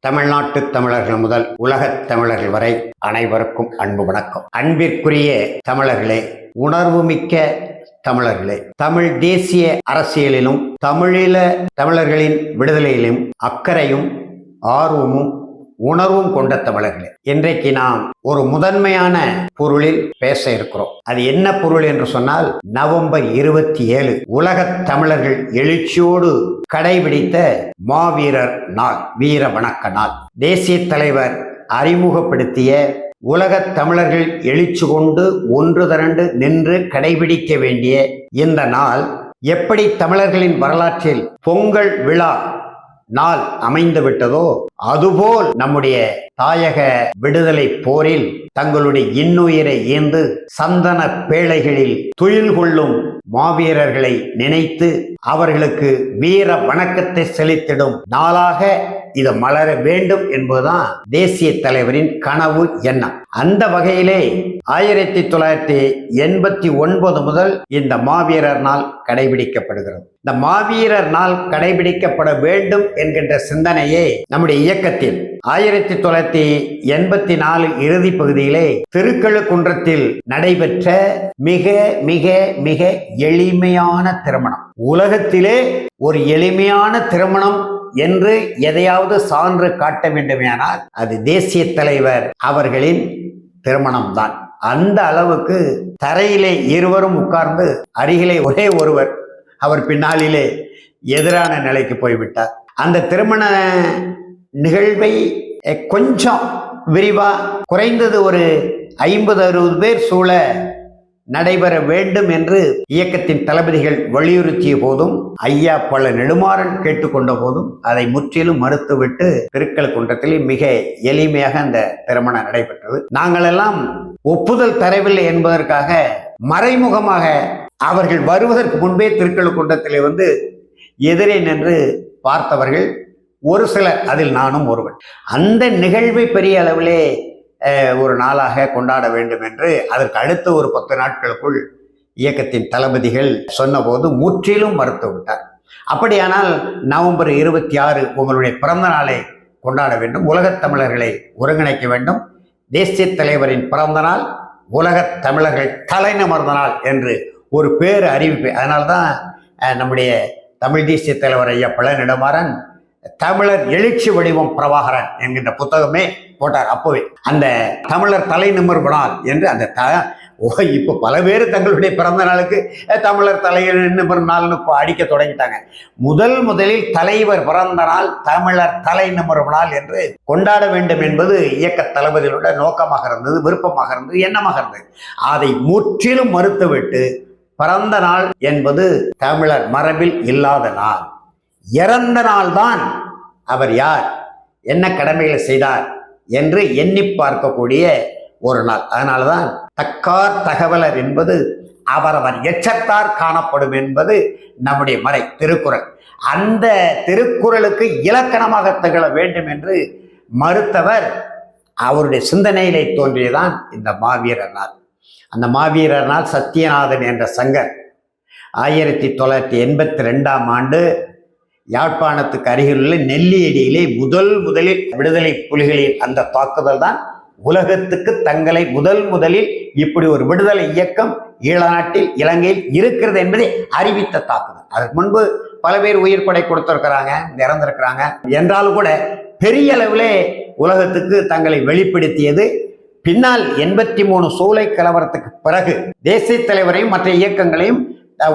தமிழ்நாட்டு தமிழர்கள் முதல் உலகத் தமிழர்கள் வரை அனைவருக்கும் அன்பு வணக்கம். அன்பிற்குரிய தமிழர்களே, உணர்வுமிக்க தமிழர்களே, தமிழ் தேசிய அரசியலிலும் தமிழீழ தமிழர்களின் விடுதலையிலும் அக்கறையும் ஆர்வமும் உணர்வும் கொண்ட தமிழர்களே, இன்றைக்கு நாம் ஒரு முதன்மையான பொருளில் பேச இருக்கிறோம். அது என்ன பொருள் என்று சொன்னால், நவம்பர் 27 உலகத் தமிழர்கள் எழுச்சியோடு கடைபிடித்த மாவீரர் நாள், வீர வணக்க நாள். தேசிய தலைவர் அறிமுகப்படுத்திய உலகத் தமிழர்கள் எழுச்சி கொண்டு ஒன்று திரண்டு நின்று கடைபிடிக்க வேண்டிய இந்த நாள் எப்படி தமிழர்களின் வரலாற்றில் பொங்கல் விழா நாள் அமைந்து விட்டதோ, அதுபோல் நம்முடைய தாயக விடுதலை போரில் தங்களுடைய இன்னுயிரை ஈந்து சந்தன பேழைகளில் துயில் கொள்ளும் மாவீரர்களை நினைத்து அவர்களுக்கு வீர வணக்கத்தை செலுத்திடும் நாளாக இது மலர வேண்டும் என்பதுதான் தேசிய தலைவரின் கனவு எண்ணம். அந்த வகையிலே 1989 முதல் இந்த மாவீரர் நாள் கடைபிடிக்கப்படுகிறது. இந்த மாவீரர் நாள் கடைபிடிக்கப்பட வேண்டும் என்கின்ற சிந்தனையே நம்முடைய இயக்கத்தில் 1984 இறுதி பகுதியிலே திருக்கழுக்குன்றத்தில் நடைபெற்ற மிக மிக மிக எளிமையான திருமணம், உலகத்திலே ஒரு எளிமையான திருமணம் என்று எதையாவது சான்று காட்ட வேண்டுமானால் அது தேசிய தலைவர் அவர்களின் திருமணம் தான். அந்த அளவுக்கு தரையிலே இருவரும் உட்கார்ந்து, அருகிலே ஒரே ஒருவர், அவர் பின்னாளிலே எதிரான நிலைக்கு போய்விட்டார். அந்த திருமண நிகழ்வை கொஞ்சம் விரிவா, குறைந்தது ஒரு 50-60 பேர் சூழ நடைபெற வேண்டும் என்று இயக்கத்தின் தளபதிகள் வலியுறுத்திய போதும், ஐயா பல நெடுமாறன் கேட்டுக்கொண்ட போதும் அதை முற்றிலும் மறுத்துவிட்டு திருக்கழுக்குன்றத்தில் மிக எளிமையாக அந்த திருமணம் நடைபெற்றது. நாங்கள் எல்லாம் ஒப்புதல் தரவில்லை என்பதற்காக மறைமுகமாக அவர்கள் வருவதற்கு முன்பே திருக்கழுக்குன்றத்திலே வந்து எதிரே நின்று பார்த்தவர்கள் ஒரு சிலர், அதில் நானும் ஒருவன். அந்த நிகழ்வை பெரிய அளவிலே ஒரு நாளாக கொண்டாட வேண்டும் என்று அதற்கு அடுத்த ஒரு 10 நாட்களுக்குள் இயக்கத்தின் தளபதிகள் சொன்னபோது முற்றிலும் மறுத்து விட்டார். அப்படியானால் நவம்பர் 26 உங்களுடைய பிறந்த நாளை கொண்டாட வேண்டும், உலகத் தமிழர்களை ஒருங்கிணைக்க வேண்டும், தேசிய தலைவரின் பிறந்த நாள் உலகத் தமிழர்கள் தலைநிமிர்ந்த நாள் என்று ஒரு பேர் அறிவிப்பு. அதனால்தான் நம்முடைய தமிழ் தேசிய தலைவர் ஐயா பல நெடுமாறன் தமிழர் எழுச்சி வடிவம் பிரபாகரன் என்கின்ற புத்தகமே போட்டார். அப்போவே அந்த தமிழர் தலை நிமிர்ந்த நாள் என்று அந்த இப்போ பல பேர் தங்களுடைய பிறந்த நாளுக்கு தமிழர் தலை நிமிர்ந்த நாள்னு அடிக்க தொடங்கிட்டாங்க. முதலில் தலைவர் பிறந்த நாள் தமிழர் தலை நிமிர்ந்த நாள் என்று கொண்டாட வேண்டும் என்பது இயக்க தளபதிகளோட நோக்கமாக இருந்தது, விருப்பமாக இருந்தது, எண்ணமாக இருந்தது. அதை முற்றிலும் மறுத்துவிட்டு பிறந்த நாள் என்பது தமிழர் மரபில் இல்லாத நாள், இறந்த நாள்தான் அவர் யார், என்ன கடமைகளை செய்தார் என்று எண்ணி பார்க்கக்கூடிய ஒரு நாள். அதனால்தான் தக்கார் தகவலர் என்பது அவரவர் எச்சத்தார் காணப்படும் என்பது நம்முடைய மறை திருக்குறள். அந்த திருக்குறளுக்கு இலக்கணமாக திகழ வேண்டும் என்று மறுத்தவர் அவருடைய சிந்தனையிலே தோன்றியதான் இந்த மாவீரர் நாள். அந்த மாவீரர் நாள் சத்தியநாதன் என்ற சங்கர் 1982ஆம் ஆண்டு யாழ்ப்பாணத்துக்கு அருகிலுள்ள நெல்லியடியிலே முதலில் விடுதலை புலிகளின் அந்த தாக்குதல் தான் உலகத்துக்கு தங்களை முதலில் இப்படி ஒரு விடுதலை இயக்கம் ஈழ நாட்டில் இலங்கையில் இருக்கிறது என்பதை அறிவித்த தாக்குதல். அதற்கு முன்பு பல பேர் உயிர் கொடை கொடுத்திருக்கிறாங்க, இறந்திருக்கிறாங்க. என்றாலும் கூட பெரிய அளவிலே உலகத்துக்கு தங்களை வெளிப்படுத்தியது பின்னால் 83 சூலை கலவரத்துக்கு பிறகு தேசிய தலைவரையும் மற்ற இயக்கங்களையும்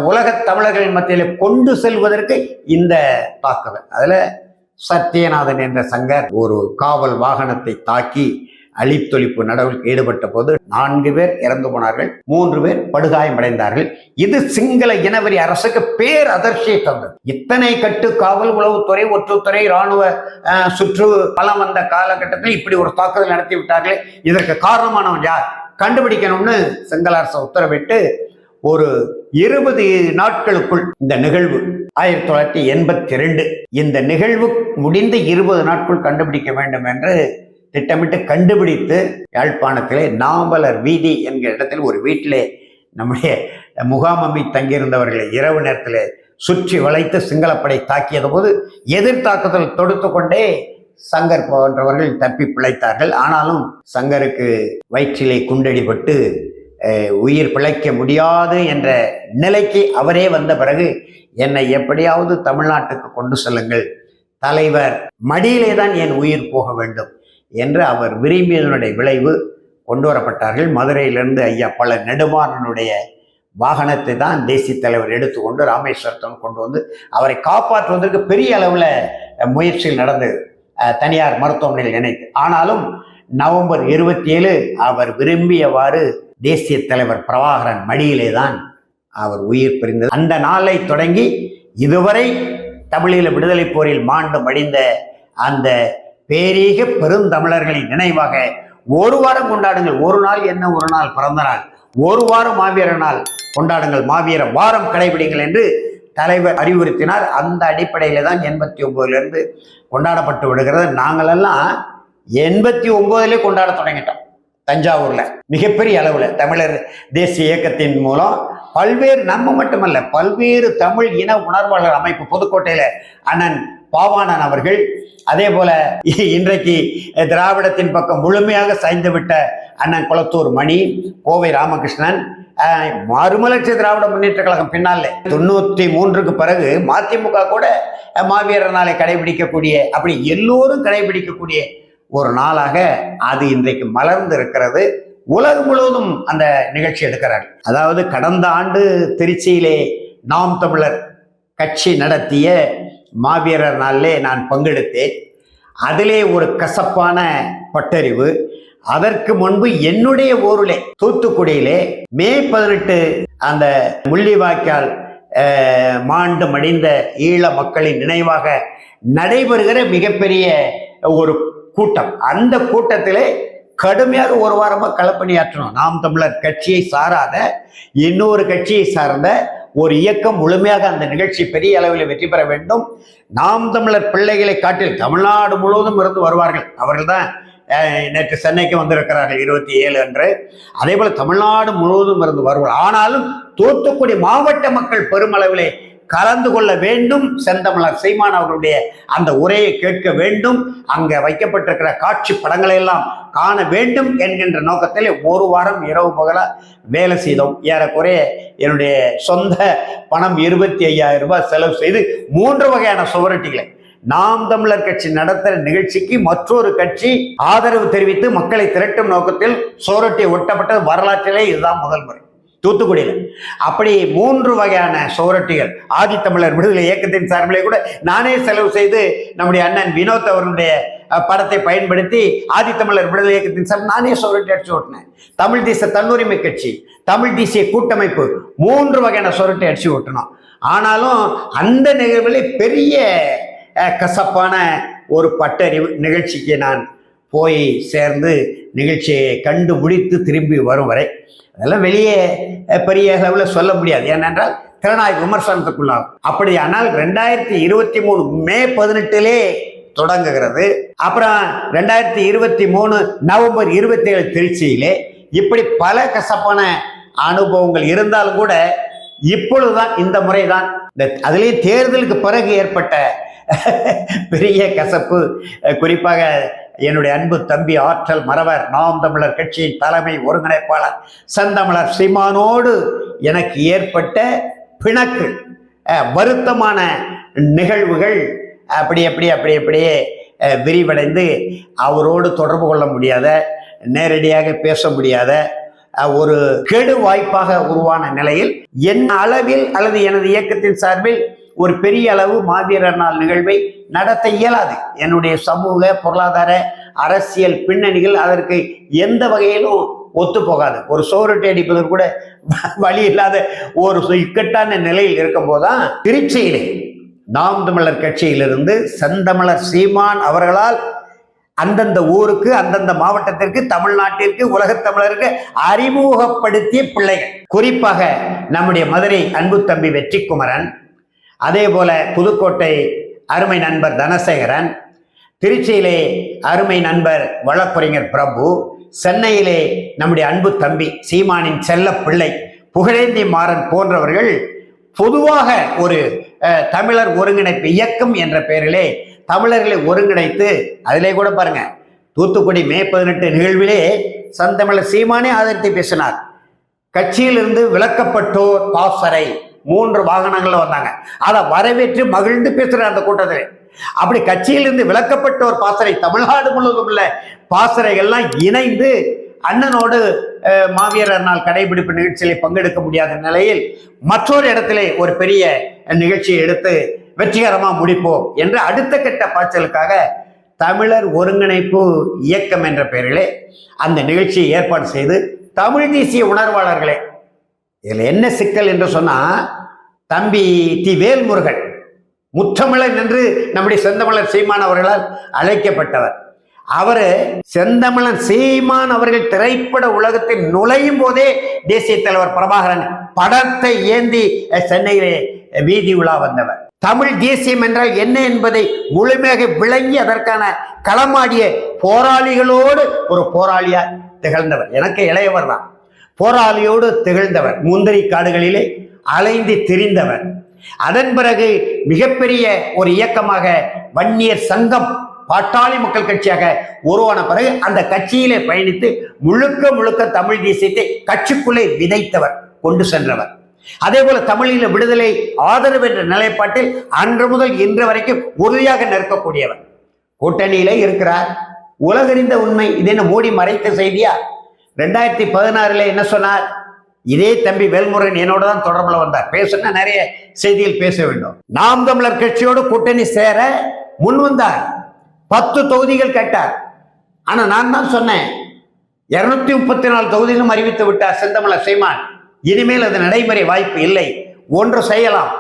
உலகத் தமிழர்களின் மத்தியில் கொண்டு செல்வதற்கு இந்த தாக்குதல். அதுல சத்தியநாதன் என்ற சங்கர் ஒரு காவல் வாகனத்தை தாக்கி அழித்தொழிப்பு நடவடிக்கை ஈடுபட்ட போது 4 பேர் இறந்து போனார்கள், 3 பேர் படுகாயமடைந்தார்கள். இது சிங்கள இனவெறி அரசுக்கு பேர் அதிர்ச்சியை தந்தது. இத்தனை கட்டு காவல், உளவுத்துறை, ஒற்றுத்துறை, இராணுவ சுற்று பலம் வந்த காலகட்டத்தில் இப்படி ஒரு தாக்குதல் நடத்தி விட்டார்களே, இதற்கு காரணமானவன் யார் கண்டுபிடிக்கணும்னு சிங்கள அரசு உத்தரவிட்டு ஒரு 20 நாட்களுக்குள் இந்த நிகழ்வு 1982 இந்த நிகழ்வு முடிந்து 20 நாட்கள் கண்டுபிடிக்க வேண்டும் என்று திட்டமிட்டு கண்டுபிடித்து யாழ்ப்பாணத்திலே நாவலர் வீதி என்கிற இடத்தில் ஒரு வீட்டிலே நம்முடைய முகாமி தங்கியிருந்தவர்களை இரவு நேரத்தில் சுற்றி வளைத்து சிங்களப்படை தாக்கியது போது எதிர்த்தாக்குதல் தொடுத்து கொண்டே சங்கர் போன்றவர்கள் தப்பி பிழைத்தார்கள். ஆனாலும் சங்கருக்கு வயிற்றிலே குண்டடிபட்டு உயிர் பிழைக்க முடியாது என்ற நிலைக்கு அவரே வந்த பிறகு என்னை எப்படியாவது தமிழ்நாட்டுக்கு கொண்டு செல்லுங்கள், தலைவர் மடியிலே தான் என் உயிர் போக வேண்டும் என்று அவர் விரும்பியதனுடைய விளைவு கொண்டு வரப்பட்டார்கள். மதுரையிலிருந்து ஐயா பல நெடுமாறனுடைய வாகனத்தை தான் தேசிய தலைவர் எடுத்துக்கொண்டு ராமேஸ்வரத்தில் கொண்டு வந்து அவரை காப்பாற்றுவதற்கு பெரிய அளவில் முயற்சிகள் நடந்தது, தனியார் மருத்துவமனையில் இணைத்து. ஆனாலும் நவம்பர் 27 அவர் விரும்பியவாறு தேசிய தலைவர் பிரபாகரன் மடியிலே தான் அவர் உயிர் பிரிந்தது. அந்த நாளை தொடங்கி இதுவரை தமிழீழ விடுதலை போரில் மாண்டு மடிந்த அந்த பேரீக பெருந்தமிழர்களின் நினைவாக ஒரு வாரம் கொண்டாடுங்கள். ஒரு நாள் என்ன, ஒரு நாள் பிறந்த நாள், ஒரு வாரம் மாவீர நாள் கொண்டாடுங்கள், மாவீர வாரம் கடைபிடிங்கள் என்று தலைவர் அறிவுறுத்தினார். அந்த அடிப்படையில தான் 89 கொண்டாடப்பட்டு விடுகிறது. நாங்களெல்லாம் 89 கொண்டாட தொடங்கிட்டோம். தஞ்சாவூர்ல மிகப்பெரிய அளவுல தமிழர் தேசிய இயக்கத்தின் மூலம் பல்வேறு, நம்ம மட்டுமல்ல, பல்வேறு தமிழ் இன உணர்வாளர் அமைப்பு, புதுக்கோட்டையில அண்ணன் பாவாணன் அவர்கள், அதே போல இன்றைக்கு திராவிடத்தின் பக்கம் முழுமையாக சாய்ந்து விட்ட அண்ணன் குளத்தூர் மணி, கோவை ராமகிருஷ்ணன், மறுமலர்ச்சி திராவிட முன்னேற்ற கழகம் பின்னாலே 93க்கு பிறகு மதிமுக கூட மாவீரர் நாளை கடைபிடிக்கக்கூடிய, அப்படி எல்லோரும் கடைபிடிக்கக்கூடிய ஒரு நாளாக அது இன்றைக்கு மலர்ந்து இருக்கிறது. உலகம் முழுவதும் அந்த நிகழ்ச்சி எடுக்கிறார்கள். அதாவது கடந்த ஆண்டு திருச்சியிலே நாம் தமிழர் கட்சி நடத்திய மாவீரர் நாளிலே நான் பங்கெடுத்தேன். அதிலே ஒரு கசப்பான பட்டறிவு. அதற்கு முன்பு என்னுடைய ஊரிலே தூத்துக்குடியிலே மே 18 அந்த முள்ளிவாய்க்கால் மாண்டு மடிந்த ஈழ மக்களின் நினைவாக நடைபெறுகிற மிகப்பெரிய ஒரு கூட்டம். அந்த கூட்டத்திலே கடுமையாக ஒரு வாரமாக களப்பணியாற்றணும். நாம் தமிழர் கட்சியை சாராத இன்னொரு கட்சியை சார்ந்த ஒரு இயக்கம் முழுமையாக அந்த நிகழ்ச்சி பெரிய அளவில் வெற்றி பெற வேண்டும். நாம் தமிழர் பிள்ளைகளை காட்டில் தமிழ்நாடு முழுவதும் இருந்து வருவார்கள். அவர்கள் தான் நேற்று சென்னைக்கு வந்திருக்கிறார்கள் 27 அன்று. அதே போல தமிழ்நாடு முழுவதும் இருந்து வருவார்கள். ஆனாலும் தூத்துக்குடி மாவட்ட மக்கள் பெருமளவிலே கலந்து கொள்ள வேண்டும். செந்தமிழர் சீமான் அவர்களுடைய அந்த உரையை கேட்க வேண்டும். அங்க வைக்கப்பட்டிருக்கிற காட்சி படங்களை எல்லாம் காண வேண்டும் என்கின்ற நோக்கத்தில் ஒரு வாரம் இரவு பகலா வேலை செய்தோம். ஏறக்குறைய என்னுடைய சொந்த பணம் 25,000 ரூபாய் செலவு செய்து 3 வகையான சுவரொட்டிகளை நாம் தமிழர் கட்சி நடத்துகிற நிகழ்ச்சிக்கு மற்றொரு கட்சி ஆதரவு தெரிவித்து மக்களை திரட்டும் நோக்கத்தில் சுவரொட்டி ஒட்டப்பட்டது வரலாற்றிலே இதுதான் முதல் முறை தூத்துக்குடியில். அப்படி 3 வகையான சுவரொட்டிகள் ஆதித்தமிழர் விடுதலை இயக்கத்தின் சார்பிலே கூட நானே செலவு செய்து நம்முடைய அண்ணன் வினோத் அவருடைய படத்தை பயன்படுத்தி ஆதித்தமிழர் விடுதலை இயக்கத்தின் சார்பில் நானே சுவரொட்டி அடிச்சு ஓட்டினேன். தமிழ் தேசிய தன்னுரிமை கட்சி, தமிழ் தேசிய கூட்டமைப்பு 3 வகையான சுவரொட்டி அடிச்சு ஓட்டினோம். ஆனாலும் அந்த நிகழ்வில் பெரிய கசப்பான ஒரு பட்டறிவு. நிகழ்ச்சிக்கு நான் போய் சேர்ந்து நிகழ்ச்சியை கண்டு முடித்து திரும்பி வரும் வரை அதெல்லாம் வெளியே பெரிய அளவில் சொல்ல முடியாது. ஏனென்றால் திறனாய் விமர்சனத்துக்குள்ளாகும். அப்படியானால் 2023 மே 18 தொடங்குகிறது. அப்புறம் 2023 நவம்பர் 27 திருச்சியிலே. இப்படி பல கசப்பான அனுபவங்கள் இருந்தாலும் கூட இப்பொழுதுதான் இந்த முறைதான் அதிலே தேர்தலுக்கு பிறகு ஏற்பட்ட பெரிய கசப்பு. குறிப்பாக என்னுடைய அன்பு தம்பி ஆற்றல் மறவர் நாம் தமிழர் கட்சியின் தலைமை ஒருங்கிணைப்பாளர் செந்தமிழர் சீமானோடு எனக்கு ஏற்பட்ட பிணக்கு, வருத்தமான நிகழ்வுகள் அப்படியே விரிவடைந்து அவரோடு தொடர்பு கொள்ள முடியாத, நேரடியாக பேச முடியாத ஒரு கெடு வாய்ப்பாக உருவான நிலையில் என் அளவில் அல்லது எனது இயக்கத்தின் சார்பில் ஒரு பெரிய அளவு மாவீரர் நாள் நிகழ்வை நடத்த இயலாது. என்னுடைய சமூக, பொருளாதார, அரசியல் பின்னணிகள் அதற்கு எந்த வகையிலும் ஒத்து போகாது. ஒரு சோறுட்டை அடிப்பதற்கு கூட வழி இல்லாத ஒரு இக்கட்டான நிலையில் இருக்கும் போதுதான் திருச்சியிலே நாம் தமிழர் கட்சியிலிருந்து செந்தமிழர் சீமான் அவர்களால் அந்தந்த ஊருக்கு, அந்தந்த மாவட்டத்திற்கு, தமிழ்நாட்டிற்கு, உலகத் தமிழருக்கு அறிமுகப்படுத்திய பிள்ளைகள். குறிப்பாக நம்முடைய மதுரை அன்பு தம்பி வெற்றிக்குமரன், அதே போல புதுக்கோட்டை அருமை நண்பர் தனசேகரன், திருச்சியிலே அருமை நண்பர் வழக்குரைஞர் பிரபு, சென்னையிலே நம்முடைய அன்பு தம்பி சீமானின் செல்ல பிள்ளை புகழேந்தி மாறன் போன்றவர்கள் பொதுவாக ஒரு தமிழர் ஒருங்கிணைப்பு இயக்கம் என்ற பெயரிலே தமிழர்களை ஒருங்கிணைத்து, அதிலே கூட பாருங்க, தூத்துக்குடி மே 18 நிகழ்விலே செந்தமிழர் சீமானே ஆதரித்து பேசினார். கட்சியிலிருந்து விலக்கப்பட்டோர் பாசறை 3 வாகனங்கள்ல வந்தாங்க. அதை வரவேற்று மகிழ்ந்து பேசுறார் அந்த கூட்டத்தில். அப்படி கட்சியிலிருந்து விலக்கப்பட்டோர் பாசறை, தமிழ்நாடு முழுவதும் உள்ள பாசறைகள்லாம் இணைந்து அண்ணனோடு மாவீரர் நாள் கடைபிடிப்பு நிகழ்ச்சியில் பங்கெடுக்க முடியாத நிலையில் மற்றொரு இடத்திலே ஒரு பெரிய நிகழ்ச்சியை எடுத்து வெற்றிகரமாக முடிப்போம் என்று அடுத்த கட்ட பாய்ச்சலுக்காக தமிழர் ஒருங்கிணைப்பு இயக்கம் என்ற பெயரிலே அந்த நிகழ்ச்சியை ஏற்பாடு செய்து தமிழ் தேசிய உணர்வாளர்களே, இதில் என்ன சிக்கல் என்று சொன்னா, தம்பி தி வேல்முருகன் முத்தமிழன் என்று நம்முடைய செந்தமிழர் சீமான் அவர்களால் அழைக்கப்பட்டவர். அவரு செந்தமிழன் சீமான் அவர்கள் திரைப்பட உலகத்தில் நுழையும் போதே தேசிய தலைவர் பிரபாகரன் படத்தை ஏந்தி சென்னையிலே வீதி உலா வந்தவர். தமிழ் தேசியம் என்றால் என்ன என்பதை முழுமையாக விளங்கி அதற்கான களமாடிய போராளிகளோடு ஒரு போராளியா திகழ்ந்தவர். எனக்கு இளையவர் தான். போராளியோடு திகழ்ந்தவர், முந்திரி காடுகளிலே அலைந்து திரிந்தவர். அதன் பிறகு மிகப்பெரிய ஒரு இயக்கமாக வன்னியர் சங்கம் பாட்டாளி மக்கள் கட்சியாக உருவான பிறகு அந்த கட்சியிலே பயணித்து முழுக்க முழுக்க தமிழ் தேசியத்தை கட்சிக்குள்ளே விதைத்தவர், கொண்டு சென்றவர். அதே போல தமிழில் விடுதலை ஆதரவு என்ற நிலைப்பாட்டில் அன்று முதல் இன்று வரைக்கும் உறுதியாக நிற்கக்கூடியவர். கூட்டணியிலே இருக்கிறார். உலகறிந்த உண்மை. இது என்ன மோடி மறைத்த செய்தியா? 2016 என்ன சொன்னார்? இதே தம்பி வேல்முருகன் என்னோட தான் தொடர்புல வந்தார். பேசுனா நிறைய செய்திகள் பேச வேண்டும். நாம் தமிழர் கட்சியோடு கூட்டணி சேர முன் வந்தார். 10 தொகுதிகள் கேட்டார். ஆனா நான் தான் சொன்னேன், 234 தொகுதியிலும் அறிவித்து விட்டார் செந்தமிழர் சீமான். இனிமேல் அது நடைமுறை வாய்ப்பு இல்லை. ஒன்று செய்யலாம்.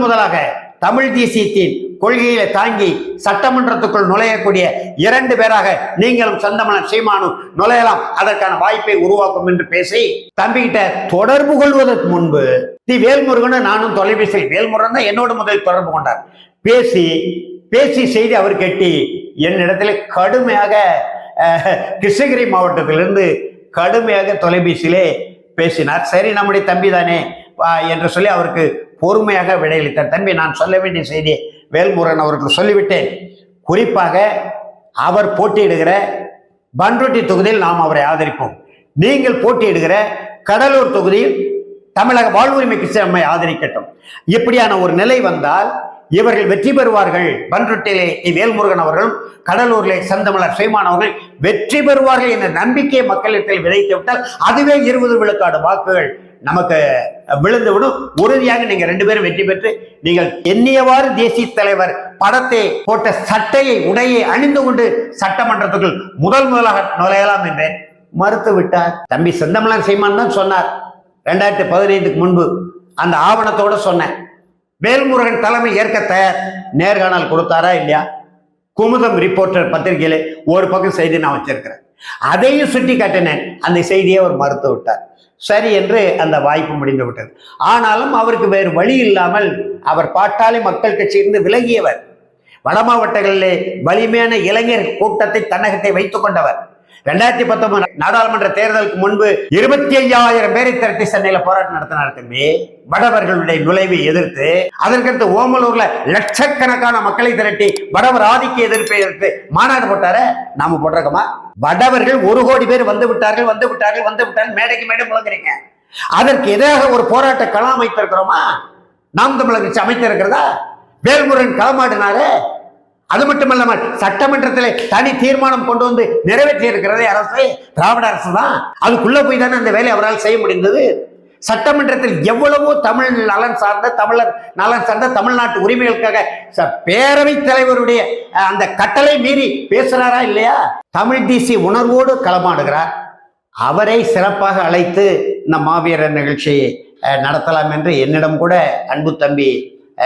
முதலாக தமிழ் தேசியத்தின் கொள்கையில தாங்கி சட்டமன்றத்துக்குள் நுழையக்கூடிய 2 பேராக நீங்களும் செந்தமிழர் சீமானும் நுழையலாம். அதற்கான வாய்ப்பை உருவாக்கும் என்று பேசி தம்பிகிட்ட தொடர்பு கொள்வதற்கு முன்பு தி வேல்முருகன் நானும் தொலைபேசியில், வேல்முருகன் தான் என்னோட முதல் தொடர்பு கொண்டார். பேசி செய்தி அவர் கேட்டி என்னிடத்துல கடுமையாக கிருஷ்ணகிரி மாவட்டத்திலிருந்து கடுமையாக தொலைபேசியிலே பேசினார். சரி, நம்முடைய தம்பி தானே என்று சொல்லி அவருக்கு பொறுமையாக விடையளித்தார். தம்பி, நான் சொல்ல வேண்டிய செய்தியை வேல்முருகன் அவருக்கு சொல்லிவிட்டேன். குறிப்பாக அவர் போட்டியிடுகிற பண்ருட்டி தொகுதியில் நாம் அவரை ஆதரிப்போம். நீங்கள் போட்டியிடுகிற கடலூர் தொகுதியில் தமிழக வாழ்வுரிமை கட்சி நம்மை ஆதரிக்கட்டும். இப்படியான ஒரு நிலை வந்தால் இவர்கள் வெற்றி பெறுவார்கள். பண்ருட்டிலே வேல்முருகன் அவர்களும் கடலூரிலே செந்தமிழர் சீமான் அவர்கள் வெற்றி பெறுவார்கள் என்ற நம்பிக்கையை மக்களிடத்தில் விதைத்து விட்டால் அதுவே 20 விழுக்காடு வாக்குகள் நமக்கு விழுந்துவிடும். உறுதியாக நீங்க 2 பேரும் வெற்றி பெற்று நீங்கள் எண்ணியவாறு தேசிய தலைவர் படத்தை போட்ட சட்டையை உடையை அணிந்து கொண்டு சட்டமன்றத்துக்குள் முதலாக நுழையலாம் என்று மறுத்து விட்டார். தம்பி செந்தமிழர் சீமான் தான் சொன்னார் 2015க்கு முன்பு. அந்த ஆவணத்தோட சொன்னேன். வேல்முருகன் தலைமை ஏற்க தயார். நேர்காணல் கொடுத்தாரா இல்லையா? குமுதம் ரிப்போர்ட்டர் பத்திரிகையில ஒரு பக்கம் செய்தி நான் வச்சிருக்கிறேன். அதையும் சுட்டி காட்டினேன். அந்த செய்தியை அவர் மறுத்து விட்டார். சரி என்று அந்த வாய்ப்பு முடிந்து விட்டது. ஆனாலும் அவருக்கு வேறு வழி இல்லாமல் அவர் பாட்டாளி மக்கள் கட்சியிலிருந்து விலகியவர். வட மாவட்டங்களிலே வலிமையான இளைஞர் கூட்டத்தை தன்னகத்தை வைத்துக் கொண்டவர். 2019 நாடாளுமன்ற தேர்தலுக்கு முன்பு 25,000 பேரை திரட்டி சென்னையில போராட்டம் நடத்தினார். தம்பி, வடவர்களுடைய நுழைவை எதிர்த்து. அதற்கடுத்து ஓமலூர்ல லட்சக்கணக்கான மக்களை திரட்டி வடவர் ஆதிக்க எதிர்ப்பை எதிர்த்து மாநாடு போட்டார. நாம போட்டிருக்கோமா? வடவர்கள் 1 கோடி பேர் வந்து விட்டார்கள் மேடைக்கு மேடை முழங்குறீங்க. அதற்கு எதிராக ஒரு போராட்ட களம் அமைத்திருக்கிறோமா? நாம் தமிழர் கட்சி அமைத்திருக்கிறதா? வேல்முருகன் களமாடினாரு. அது மட்டுமல்லாமல் சட்டமன்றத்தில் தனி தீர்மானம் கொண்டு வந்து நிறைவேற்றி இருக்கிறதே அரசு, திராவிட அரசு தான். அதுக்குள்ள போய் தானே அந்த வேலையை அவரால் செய்ய முடிந்தது. சட்டமன்றத்தில் எவ்வளவோ தமிழ் நலன் சார்ந்த தமிழ்நாட்டு உரிமைகளுக்காக பேரவை தலைவருடைய அந்த கட்டளை மீறி பேசுறாரா இல்லையா? தமிழ் தேசிய உணர்வோடு களமாடுகிறார். அவரை சிறப்பாக அழைத்து இந்த மாவீரர் நிகழ்ச்சியை நடத்தலாம் என்று என்னிடம் கூட அன்பு தம்பி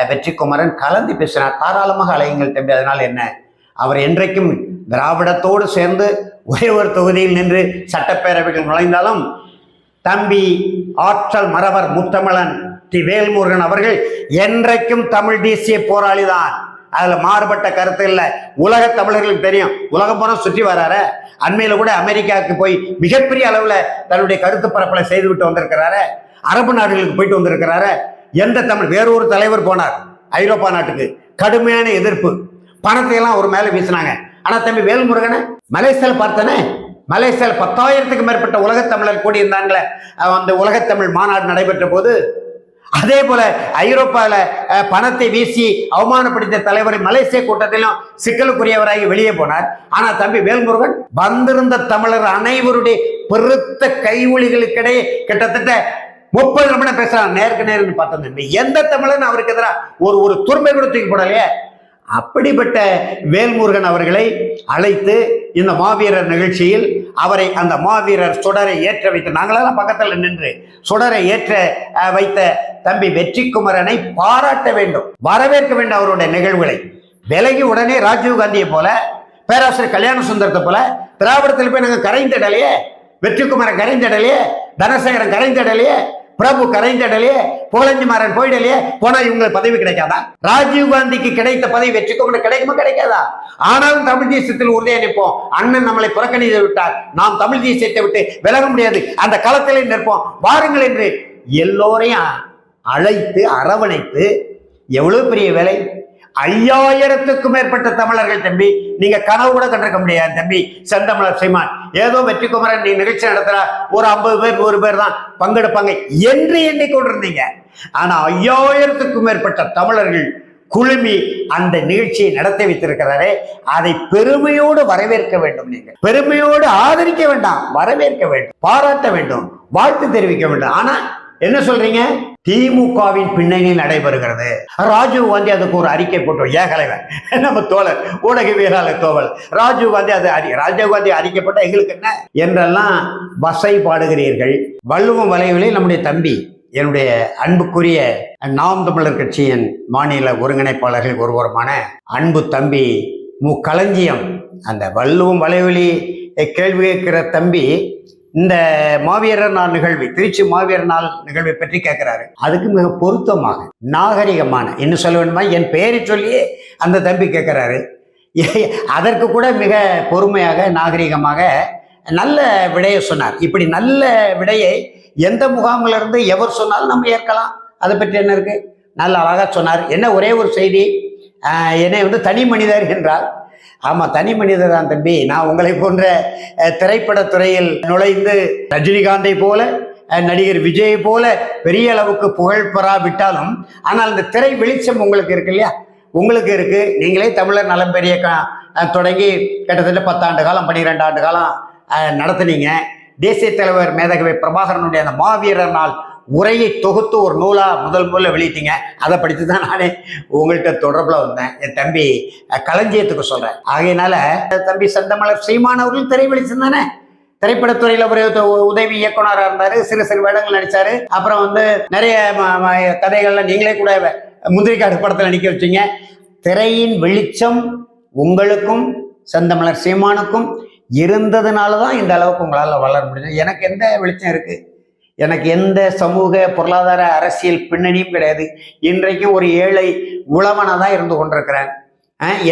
வெற்றிக்குமரன் கலந்து பேசினார். தாராளமாக அலையுங்கள் தம்பி, அதனால் என்ன? அவர் என்றைக்கும் திராவிடத்தோடு சேர்ந்து ஒரே ஒரு தொகுதியில் நின்று சட்டப்பேரவைகள் நுழைந்தாலும் தம்பி ஆற்றல் மறவர் முத்தமிழன் தி வேல்முருகன் அவர்கள் என்றைக்கும் தமிழ் தேசிய போராளி தான். அதுல மாறுபட்ட கருத்து இல்லை. உலக தமிழர்களுக்கு தெரியும். உலகம் போன சுற்றி வராரு. அண்மையில கூட அமெரிக்காவுக்கு போய் மிகப்பெரிய அளவுல தன்னுடைய கருத்து பரப்பலை செய்து விட்டு வந்திருக்கிறாரு. அரபு நாடுகளுக்கு போயிட்டு வந்திருக்கிறாரு. எந்த தமிழ் வேறொரு தலைவர் போனார் ஐரோப்பா நாட்டுக்கு, கடுமையான எதிர்ப்பு. பணத்தை எல்லாம் ஒரு மேல வீசினாங்க. ஆனா தம்பி வேல்முருகனை மலேசியால பார்த்தனே, மலேசியால 10,000க்கும் மேற்பட்ட உலகத்தமிழர் கூடியிருந்தாங்களே அந்த உலகத்தமிழ் மாநாடு நடைபெற்ற போது. அதே போல ஐரோப்பாவில் பணத்தை வீசி அவமானப்படுத்திய தலைவர் மலேசிய கூட்டத்திலும் சிக்கலுக்குரியவராகி வெளியே போனார். ஆனா தம்பி வேல்முருகன் வந்திருந்த தமிழர் அனைவருடைய பெருத்த கைவொலிகளுக்கிடையே கிட்டத்தட்ட 30 நிமிடம் பேசுறான். நேருக்கு நேர்னு பார்த்தோம் தம்பி. எந்த தமிழன் அவருக்கு எதிராக ஒரு துரும்பை கூட தூக்கி போடலையே. அப்படிப்பட்ட வேல்முருகன் அவர்களை அழைத்து இந்த மாவீரர் நிகழ்ச்சியில் அவரை அந்த மாவீரர் சுடரை ஏற்ற வைத்து நாங்களெல்லாம் பக்கத்தில் நின்று சுடரை ஏற்ற வைத்த தம்பி வெற்றிக்குமரனை பாராட்ட வேண்டும், வரவேற்க வேண்டும். அவருடைய நிகழ்வுகளை விலகி உடனே ராஜீவ் காந்தியை போல, பேராசிரியர் கல்யாண சுந்தரத்தை போல திராவிடத்தில் போய் நாங்கள் கரைந்தடலையே, வெற்றிக்குமரன் கரைந்தடலையே, தனசேகரன் கரைந்தடலையே, பிரபு கரைந்தடலையே, புகழஞ்சிமாறன் போயிடலையே. போனா இவங்களுக்கு பதவி கிடைக்காதா? ராஜீவ் காந்திக்கு கிடைத்த பதவி வெற்றிக்குமரன் கிடைக்குமா கிடைக்காதா? ஆனாலும் தமிழ் தேசியத்தில் உறுதியா நிற்போம். அண்ணன் நம்மளை புறக்கணித்து விட்டார், நாம் தமிழ் தேசியத்தை விட்டு விலக முடியாது, அந்த களத்திலே நிற்போம், வாருங்கள் என்று எல்லோரையும் அழைத்து அரவணைத்து எவ்வளவு பெரிய வேலை. 5000க்கும் மேற்பட்ட தமிழர்கள் தம்பி. நீங்க கனவு கூட கண்டிருக்க முடியாது தம்பி. செந்தமிழர் சீமான் ஏதோ வெற்றிக்குமரன் நீ நிகழ்ச்சி நடத்துற ஒரு 50 பேர் 100 பேர் தான் பங்கெடுப்பாங்க என்று எண்ணிக்கொண்டிருந்தீங்க. ஆனா 5000க்கும் மேற்பட்ட தமிழர்கள் குழுமி அந்த நிகழ்ச்சியை நடத்தி வைத்திருக்கிறாரே, அதை பெருமையோடு வரவேற்க வேண்டும். நீங்கள் பெருமையோடு ஆதரிக்க வேண்டாம், வரவேற்க வேண்டும், பாராட்ட வேண்டும், வாழ்த்து தெரிவிக்க வேண்டும். ஆனா என்ன சொல்றீங்க? திமுகவின் பின்னணியில் நடைபெறுகிறது. ராஜீவ் காந்தி அதுக்கு ஒரு அறிக்கை போட்டோம். ஏகலைவன் நம்ம தோழர் ஊடகவியலாளர் தோழர் ராஜீவ் காந்தி ராஜீவ் காந்தி அறிக்கை போட்ட எங்களுக்கு என்ன என்றெல்லாம் வசை பாடுகிறீர்கள். வள்ளுவம் வலைவலில் நம்முடைய தம்பி, என்னுடைய அன்புக்குரிய நாம் தமிழர் கட்சியின் மாநில ஒருங்கிணைப்பாளர்கள் ஒருவருமான அன்பு தம்பி மு களஞ்சியம் அந்த வள்ளுவம் வலைவலி கேள்வி கேட்கிற தம்பி இந்த மாவீரர் நாள் நிகழ்வு, திருச்சி மாவீரர் நாள் நிகழ்வை பற்றி கேட்கிறாரு. அதுக்கு மிக பொருத்தமாக நாகரிகமான, இன்னும் சொல்ல வேண்டுமா, என் பெயரை சொல்லியே அந்த தம்பி கேட்கிறாரு. அதற்கு கூட மிக பொறுமையாக நாகரிகமாக நல்ல விடையை சொன்னார். இப்படி நல்ல விடையை எந்த முகாமிலிருந்து எவர் சொன்னாலும் நம்ம ஏற்கலாம். அதை பற்றி என்ன இருக்கு? நல்ல அழகா சொன்னார். என்ன ஒரே ஒரு செய்தி, என்னை தனி மனிதர் என்றார். ஆமா, தனி மனிதர் தான் தம்பி. நான் உங்களை போன்ற திரைப்படத்துறையில் நுழைந்து ரஜினிகாந்தை போல நடிகர் விஜய் போல பெரிய அளவுக்கு புகழ் பெறாவிட்டாலும், ஆனால் இந்த திரை வெளிச்சம் உங்களுக்கு இருக்கு இல்லையா, உங்களுக்கு இருக்கு. நீங்களே தமிழர் நலம் பெரிய தொடங்கி கிட்டத்தட்ட 10 ஆண்டு காலம் 12 ஆண்டு காலம் நடத்துனீங்க. தேசிய தலைவர் மேதகவி பிரபாகரனுடைய அந்த மாவீரர் நாள் உரையை தொகுத்து ஒரு நூலா முதல்ல வெளியிட்டீங்க. அதை படித்து தான் நானே உங்கள்கிட்ட தொடர்பில் வந்தேன். என் தம்பி களஞ்சியத்துக்கு சொல்றேன். ஆகையினால தம்பி செந்தமிழர் சீமான் அவர்களும் திரை வெளிச்சம் தானே. திரைப்படத்துறையில் ஒரு உதவி இயக்குனராக இருந்தாரு, சிறு சிறு வேடங்கள் நடிச்சாரு. அப்புறம் நிறைய கதைகள்ல நீங்களே கூட முந்திரிக்காடு படத்தில் நடிக்க வச்சீங்க. திரையின் வெளிச்சம் உங்களுக்கும் செந்தமிழர் சீமானுக்கும் இருந்ததுனால தான் இந்த அளவுக்கு உங்களால் வளர முடியும். எனக்கு எந்த வெளிச்சம் இருக்கு? எனக்கு எந்த சமூக பொருளாதார அரசியல் பின்னணியும் கிடையாது. இன்றைக்கும் ஒரு ஏழை உழவனாக தான் இருந்து கொண்டிருக்கிறேன்.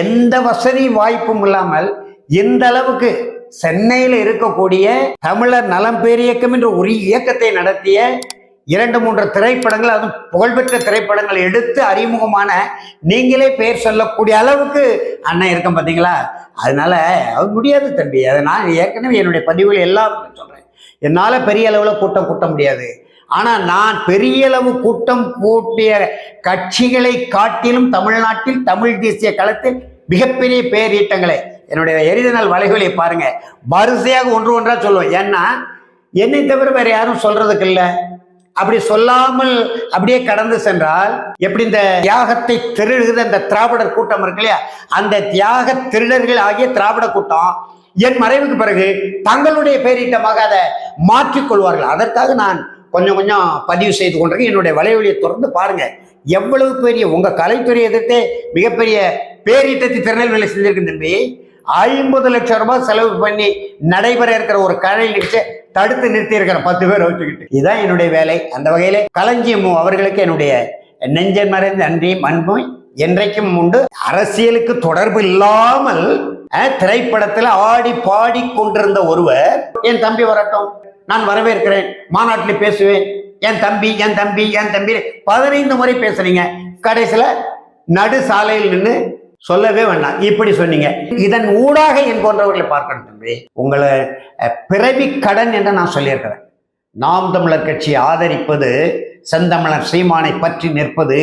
எந்த வசதி வாய்ப்பும் இல்லாமல் இந்த அளவுக்கு சென்னையில் இருக்கக்கூடிய தமிழர் நலம் பேரியக்கம் என்ற ஒரு இயக்கத்தை நடத்திய 2-3 திரைப்படங்கள், அதுவும் புகழ்பெற்ற திரைப்படங்கள் எடுத்து அறிமுகமான நீங்களே பெயர் சொல்லக்கூடிய அளவுக்கு அண்ணன் இருக்கேன் பார்த்தீங்களா? அதனால அது முடியாது தம்பி. அதை நான் ஏற்கனவே என்னுடைய பதிவுகள் எல்லாம் சொல்றேன். என்னால் பெரிய அளவில் கூட்டம் கூட்ட முடியாது. ஆனால் நான் பெரிய அளவு கூட்டம் கூட்டிய கட்சிகளை காட்டிலும் தமிழ்நாட்டில் தமிழ் தேசிய களத்தில் மிகப்பெரிய பேரீட்டங்களை என்னுடைய எரிதனால் வலைகளை பாருங்க, வரிசையாக ஒன்றா சொல்லுவேன். ஏன்னா என்னை தவிர வேற யாரும் சொல்றதுக்கு இல்லை. அப்படி சொல்லாமல் அப்படியே கடந்து சென்றால் எப்படி இந்த தியாகத்தை திருடுகிற இந்த திராவிடர் கூட்டம் இருக்கு இல்லையா, அந்த தியாக திருடர்கள் ஆகிய திராவிட கூட்டம் என் மறைவுக்கு பிறகு தங்களுடைய பேரீட்டமாக அதை மாற்றிக்கொள்வார்கள். அதற்காக நான் கொஞ்சம் கொஞ்சம் பதிவு செய்து கொண்டிருக்கேன். என்னுடைய வலைவலியை தொடர்ந்து பாருங்க. எவ்வளவு பெரிய உங்க கலைத்துறை எதிர்த்தே மிகப்பெரிய பேரீட்டத்தை திருநெல்வேலி செஞ்சிருக்கு தம்பி. 50 லட்சம் ரூபாய் செலவு பண்ணி நடைபெற இருக்கிற ஒரு கலை நிகழ்ச்சியை தடுத்து நிறுத்தி இருக்கிற 10 பேர் வச்சுக்கிட்டு, இதுதான் என்னுடைய வேலை. அந்த வகையில களஞ்சியம் அவர்களுக்கு என்னுடைய நெஞ்சன் மறைந்த நன்றியும் அன்பும் என்றைக்கும் உண்டு. அரசியலுக்கு தொடர்பு இல்லாமல் திரைப்படத்தில் ஆடி பாடி கொண்டிருந்த ஒருவர், என் தம்பி வரட்டும், நான் வரவேற்கிறேன், மாநாட்டில் பேசுவேன், என் தம்பி என் தம்பி என் தம்பி 15 முறை பேசுறீங்க. கடைசியில நடு சாலையில் நின்று சொல்லவே வேண்டாம். இப்படி சொன்னீங்க. இதன் ஊடாக என் போன்றவர்களை பார்க்கணும் தம்பி. உங்களை பிறவி கடன் என்று நான் சொல்லியிருக்கிறேன். நாம் தமிழர் கட்சியை ஆதரிப்பது, செந்தமிழர் சீமானை பற்றி நிற்பது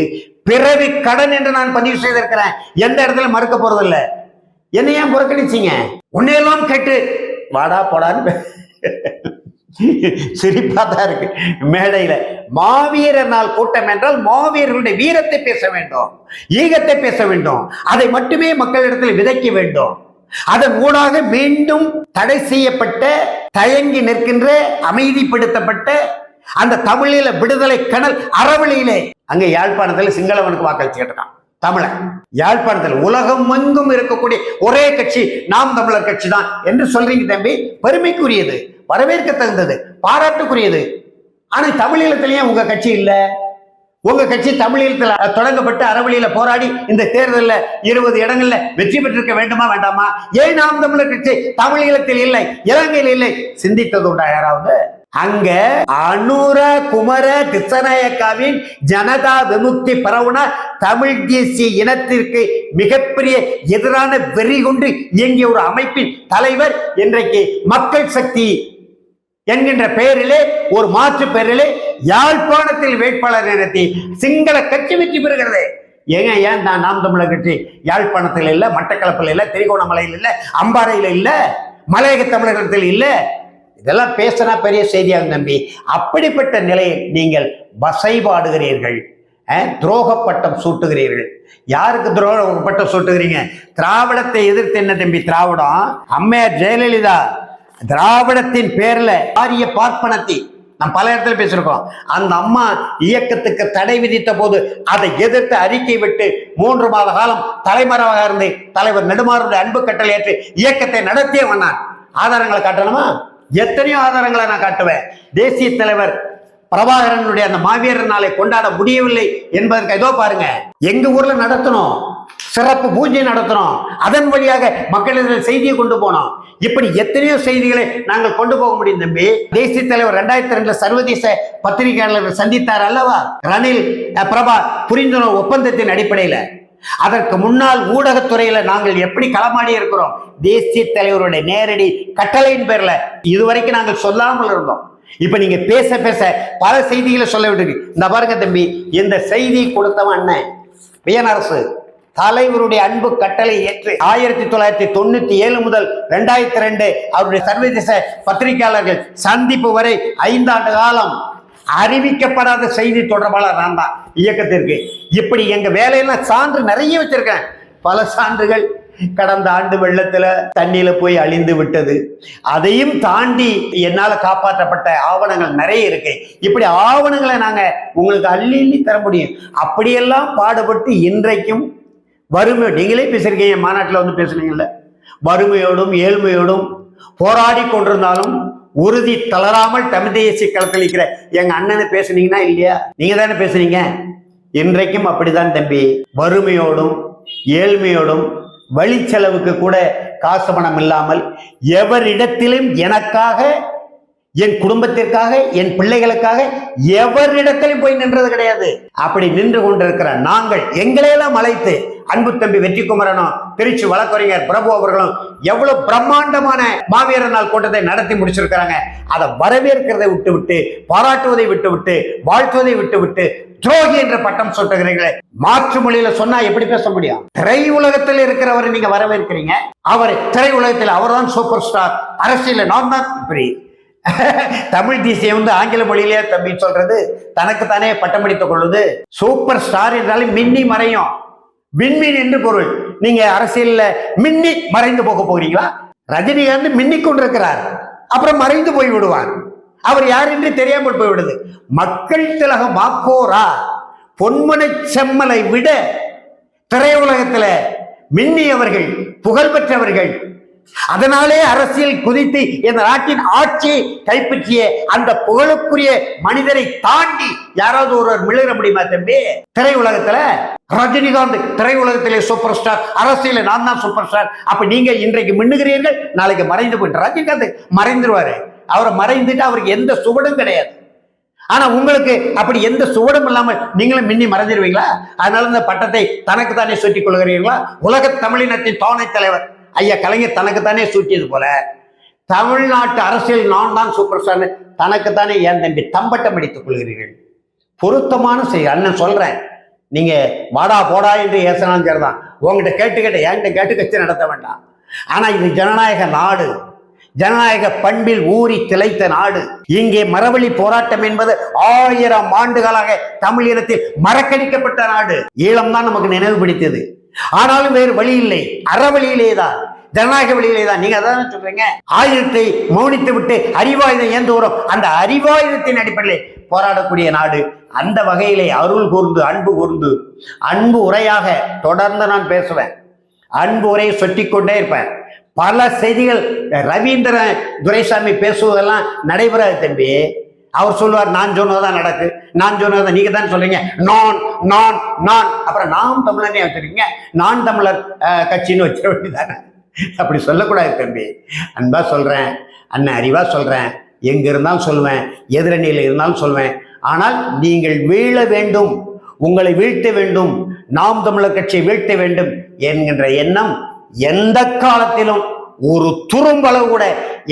பிறவி கடன் என்று நான் பதிவு செய்திருக்கிறேன். எந்த இடத்துல மறுக்க போறதில்லை. என்ன ஏன் புறக்கணிச்சீங்க? உன்னையெல்லாம் கேட்டு வாடா போடான்னு சிரிப்பா தான் இருக்கு. மேடையில மாவீரர் நாள் கூட்டம் என்றால் மாவீரர்களுடைய வீரத்தை பேச வேண்டும், ஈகத்தை பேச வேண்டும். அதை மட்டுமே மக்களிடத்தில் விதைக்க வேண்டும். அதன் ஊடாக மீண்டும் தடை செய்யப்பட்ட, தயங்கி நிற்கின்ற, அமைதிப்படுத்தப்பட்ட அந்த தமிழீழ விடுதலை கனல் அறவழியிலே, அங்க யாழ்ப்பாணத்தில் சிங்களவனுக்கு வாக்களிச்சு கேட்டான் தமிழன். யாழ்ப்பாணத்தில் உலகம் எங்கும் இருக்கக்கூடிய ஒரே கட்சி நாம் தமிழர் கட்சி தான் என்று சொல்றீங்க தம்பி. பெருமைக்குரியது, வரவேற்க தகுந்தது, பாராட்டுக்குரியது. ஆனா தமிழீழத்திலேயே உங்க கட்சி இல்ல. உங்க கட்சி தமிழீழத்தில் தொடங்கப்பட்டு அறவழியில போராடி இந்த தேர்தலில் 20 இடங்கள்ல வெற்றி பெற்றிருக்க வேண்டுமா வேண்டாமா? ஏன் நாம் தமிழர் கட்சி தமிழீழத்தில் இல்லை, இலங்கையில் இல்லை? சிந்தித்தது உண்டா யாராவது? அங்க அனுர குமர திசநாயக்காவின் ஜனதா விமுக்தி பரவுன தமிழ் தேசிய இனத்திற்கு மிகப்பெரிய எதிரான வெறி கொண்டு இயங்கிய ஒரு அமைப்பின் தலைவர் இன்றைக்கு மக்கள் சக்தி என்கின்ற பெயரிலே, ஒரு மாற்று பெயரிலே யாழ்ப்பாணத்தில் வேட்பாளர் நிறுத்தி சிங்கள கட்சி வெற்றி பெறுகிறது. ஏன் நாம் தமிழர் கட்சி யாழ்ப்பாணத்தில் இல்ல, மட்டக்களப்பில் இல்ல, திரிகோணமலையில் இல்ல, அம்பாறையில் இல்ல, மலையக தமிழகத்தில் இல்ல? இதெல்லாம் பேசினா பெரிய செய்தியாக தம்பி. அப்படிப்பட்ட நிலையில் நீங்கள் வசைபாடுகிறீர்கள், துரோக பட்டம் சூட்டுகிறீர்கள். யாருக்கு துரோக பட்டம் சூட்டுகிறீங்க? திராவிடத்தை எதிர்த்து என்ன தம்பி திராவிடம்? அம்மையார் ஜெயலலிதா திராவிடத்தின் பேர்ல ஆரிய பார்ப்பனத்தை நாம் பல இடத்துல பேசியிருக்கோம். அந்த அம்மா இயக்கத்துக்கு தடை விதித்த போது அதை எதிர்த்து அறிக்கை விட்டு 3 மாத காலம் தலைமறைவாக இருந்து தலைவர் நெடுமாறனுடைய அன்பு கட்டளை ஏற்று இயக்கத்தை நடத்தியே வந்தான். ஆதாரங்களை காட்டணுமா? எத்தனையோ ஆதாரங்களை நான் காட்டுவேன். தேசிய தலைவர் பிரபாகரனுடைய அந்த மாவீரர் நாளை கொண்டாட முடியவில்லை என்பதற்கு ஏதோ பாருங்க, எங்க ஊர்ல நடத்தணும், சிறப்பு பூஜை நடத்தணும், அதன் வழியாக மக்களிடம் செய்தியை கொண்டு போனோம். இப்படி எத்தனையோ செய்திகளை நாங்கள் கொண்டு போக முடியும் தம்பி. தேசிய தலைவர் 2002 சர்வதேச பத்திரிகையாளர்கள் சந்தித்தார் அல்லவா, ரணில் பிரபா புரிந்துணர்வு ஒப்பந்தத்தின் அடிப்படையில். அதற்கு முன்னால் ஊடகத்துறையில நாங்கள் எப்படி களமாடி இருக்கிறோம்? தேசிய தலைவருடைய நேரடி கட்டளையின் பேர்ல இதுவரைக்கும் நாங்கள் சொல்லாமல் இருந்தோம். இப்ப நீங்க பேச பேச பல செய்திகளை சொல்ல விட்டு இந்த பாருங்க தம்பி, இந்த செய்தி கொடுத்தவன் அண்ணன் வியனரசு தலைவருடைய அன்பு கட்டளை ஏற்று 1997 முதல் 2002 அவருடைய சர்வதேச பத்திரிகையாளர்கள் சந்திப்பு வரை 5 ஆண்டு காலம் அறிவிக்கப்படாத செய்தி தொடர்பாளர் நான் தான் இயக்கத்திற்கு. இப்படி எங்க வேலையெல்லாம் சான்று நிறைய வச்சிருக்கேன். பல சான்றுகள் கடந்த ஆண்டு வெள்ளத்துல தண்ணியில போய் அழிந்து விட்டது. அதையும் தாண்டி என்னால காப்பாற்றப்பட்ட ஆவணங்கள் நிறைய இருக்கு. இப்படி ஆவணங்களை நாங்க உங்களுக்கு அள்ளி அள்ளி தர முடியும். அப்படியெல்லாம் பாடுபட்டு இன்றைக்கும் வறுமை, நீங்களே பேசியிருக்கீங்க, மாநாட்டில் வந்து பேசுனீங்கல்ல, வறுமையோடும் ஏழ்மையோடும் போராடி கொண்டிருந்தாலும் உறுதி தளராமல் தமிழ் தேசிய களத்தில் இருக்கிற எங்க அண்ணனை பேசுனீங்கன்னா இல்லையா? நீங்க தானே பேசுனீங்க. இன்றைக்கும் அப்படிதான் தம்பி. வறுமையோடும் ஏழ்மையோடும் வழி செலவுக்கு கூட காசு பணம் இல்லாமல் எவரிடத்திலும் எனக்காக, என் குடும்பத்திற்காக, என் பிள்ளைகளுக்காக எவரிடத்திலும் போய் நின்றது கிடையாது. அப்படி நின்று கொண்டிருக்கிற நாங்கள் எங்களையெல்லாம் அழைத்து அன்பு தம்பி வெற்றிக்குமரனும் திருச்சி வழக்கறிஞர் பிரபு அவர்களும் எவ்வளவு பிரம்மாண்டமான மாவீரர் நாள் கூட்டத்தை நடத்தி முடிச்சிருக்கிறாங்க. அதை வரவேற்கிறதை விட்டுவிட்டு, பாராட்டுவதை விட்டுவிட்டு, வாழ்த்துவதை விட்டுவிட்டு துரோகி என்ற பட்டம் சூட்டுகிறீர்களே. மாற்று மொழியில சொன்னா எப்படி பேச முடியும்? திரை உலகத்தில் இருக்கிறவரை நீங்க வரவேற்கிறீங்க. அவர் திரை உலகத்தில் அவர்தான் சூப்பர் ஸ்டார், அரசியல் நான் தான். இப்படி தமிழ் தேசியம் வந்து ஆங்கில மொழியிலே தம்பி சொல்றது தனக்கு தானே பட்டம் அடித்துக் கொள்வது. சூப்பர் ஸ்டார் என்றாலும் மின்னி மறையும், விண்மீன் என்று பொருள். நீங்க அரசியல்ல மின்னி மறைந்து போக போகிறீங்களா? ரஜினிகாந்த் மின்னிக் கொண்டிருக்கிறார், அப்புறம் மறைந்து போய் விடுவார். அவர் யார் என்று தெரியாமல் போய்விடுது. மக்கள் திலகம் மாக்கோரா பொன்மனை செம்மலை விட திரையுலகத்துல மின்னியவர்கள், புகழ் பெற்றவர்கள். அதனாலே அரசியல் குதித்து இந்த நாட்டின் ஆட்சியை கைப்பற்றிய அந்த புகழுக்குரிய மனிதரை தாண்டி யாராவது ஒருவர் மிளற முடியுமா தம்பி? திரையுலகத்துல ரஜினிகாந்த் திரையுலகத்திலே சூப்பர் ஸ்டார், அரசியல நான் தான் சூப்பர் ஸ்டார். அப்ப நீங்க இன்றைக்கு மின்னுகிறீர்கள், நாளைக்கு மறைந்து போயிட்டு ரஜினிகாந்த் மறைந்துருவாரு. அவரை மறைந்துட்டு அவருக்கு எந்த சுவடும் கிடையாது. ஆனா உங்களுக்கு அப்படி எந்த சுவடும் இல்லாமல் நீங்களும் மின்னி மறைஞ்சிருவீங்களா? அதனால இந்த பட்டத்தை தனக்கு தானே சூட்டிக் கொள்கிறீர்களா? உலக தமிழினத்தின் தோணை தலைவர் ஐயா கலைஞர் தனக்குத்தானே சூட்டியது போல தமிழ்நாட்டு அரசியல் நான் தான் சூப்பர் ஸ்டார் தனக்குத்தானே ஏன் தம்பி தம்பட்டம் அடித்துக் கொள்கிறீர்கள்? பொருத்தமான செய்தி அண்ணன் சொல்றேன். நீங்க வாடா போடா என்று ஏசனாலும் சரிதான். உங்ககிட்ட கேட்டு என்கிட்ட கேட்டு கட்சி நடத்த வேண்டாம். ஆனா இது ஜனநாயக நாடு, ஜனநாயக பண்பில் ஊறி திளைத்த நாடு. இங்கே மரவழி போராட்டம் என்பது 1000 ஆண்டுகளாக தமிழ் இனத்தில் மறக்கடிக்கப்பட்ட நாடு. ஈழம் தான் நமக்கு நினைவுபடுத்தியது. ஆனாலும் வேறு வழி இல்லை, அறவழியிலே தான், ஜனநாயக வழியிலே தான். நீங்க அதான் சொல்றீங்க, ஆயுதத்தை மௌனித்து விட்டு அறிவாயுதம் ஏந்துகிறோம். அந்த அறிவாயுதத்தின் அடிப்படையில் போராடக்கூடிய நாடு. அந்த வகையிலே அருள் கூர்ந்து அன்பு கூர்ந்து அன்பு உரையாக தொடர்ந்து நான் பேசுவேன். அன்பு உரையை சொட்டிக்கொண்டே இருப்பேன். பல செய்திகள் ரவீந்திர துரைசாமி பேசுவதெல்லாம் நடைபெறாது தம்பி. அவர் சொல்லுவார் நான் சொன்னதான் நடக்கு, நான் சொன்னதான் நீங்க தான் சொல்றீங்க, நான் நான் நான் அப்புறம் நாம் தமிழனே வச்சிருக்கீங்க, நான் தமிழர் கட்சின்னு வச்சிட வேண்டியதானே. அப்படி சொல்லக்கூடாது தம்பி. அன்பா சொல்றேன், அண்ணன் அறிவா சொல்றேன், எங்க இருந்தாலும் சொல்லுவேன், எதிரணியில் இருந்தாலும் சொல்லுவேன். ஆனால் நீங்கள் வீழ வேண்டும், உங்களை வீழ்த்த வேண்டும், நாம் தமிழர் கட்சியை வீழ்த்த வேண்டும் என்கின்ற எண்ணம் எந்த காலத்திலும் ஒரு துரும்பளவு கூட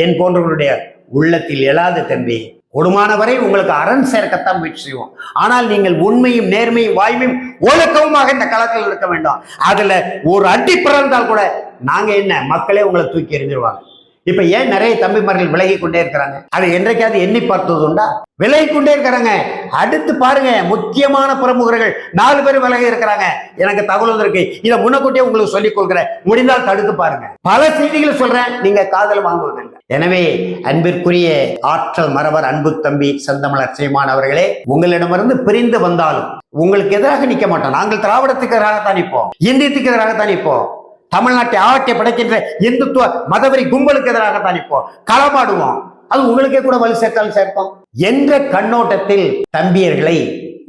என் போன்றவர்களுடைய உள்ளத்தில் எழாது தம்பி. கொடுமான வரை உங்களுக்கு அரண் சேர்க்கத்தான் முயற்சி செய்வோம். ஆனால் நீங்கள் உண்மையும் நேர்மையும் வாய்மையும் ஒழுக்கவுமாக இந்த களத்தில் இருக்க வேண்டும். அதுல ஒரு அடி பிறந்தால் கூட நாங்க என்ன, மக்களே உங்களை தூக்கி எறிஞ்சிருவாங்க. இப்ப ஏன் நிறைய தம்பிமார்கள் விலகி கொண்டே இருக்கிறாங்க? அதை என்றைக்காவது எண்ணி பார்த்தது உண்டா? விலகி கொண்டே இருக்கிறாங்க. அடுத்து பாருங்க, முக்கியமான பிரமுகர்கள் 4 பேர் விலகி இருக்கிறாங்க. எனக்கு தகவல் இருக்கு, இதை முன்னக்கூட்டியே உங்களுக்கு சொல்லிக் கொள்கிறேன். முடிந்தால் தடுத்து பாருங்க. பல செய்திகளை சொல்றேன், நீங்க காதல் வாங்குவதில்லை. எனவே அன்பிற்குரிய ஆற்றல் மறவர் அன்பு தம்பி செந்தமிழர் சீமான் அவர்களே, உங்களிடமிருந்து பிரிந்து வந்தாலும் உங்களுக்கு எதிராக நிற்க மாட்டோம். நாங்கள் திராவிடத்துக்கு எதிராகத்தான் நிற்போம், இந்தியத்துக்கு எதிராகத்தான் நிற்போம், தமிழ்நாட்டை ஆட்டை படைக்கின்ற இந்துத்துவ மதவெறி கும்பலுக்கு எதிராகத்தான் இப்போ களமாடுவோம். அது உங்களுக்கே கூட வலு சேர்த்தாலும் சேர்ப்போம் என்ற கண்ணோட்டத்தில் தம்பியர்களை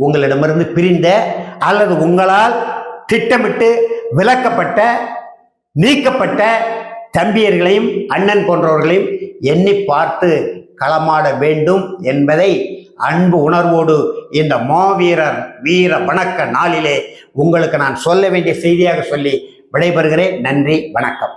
உங்களிடமிருந்து பிரிந்த அல்லது உங்களால் திட்டமிட்டு விலக்கப்பட்ட நீக்கப்பட்ட தம்பியர்களையும் அண்ணன் போன்றவர்களையும் எண்ணி பார்த்து களமாட வேண்டும் என்பதை அன்பு உணர்வோடு இந்த மாவீரர் வீர வணக்க நாளிலே உங்களுக்கு நான் சொல்ல வேண்டிய செய்தியாக சொல்லி விடைபெறுகிறேன். நன்றி, வணக்கம்.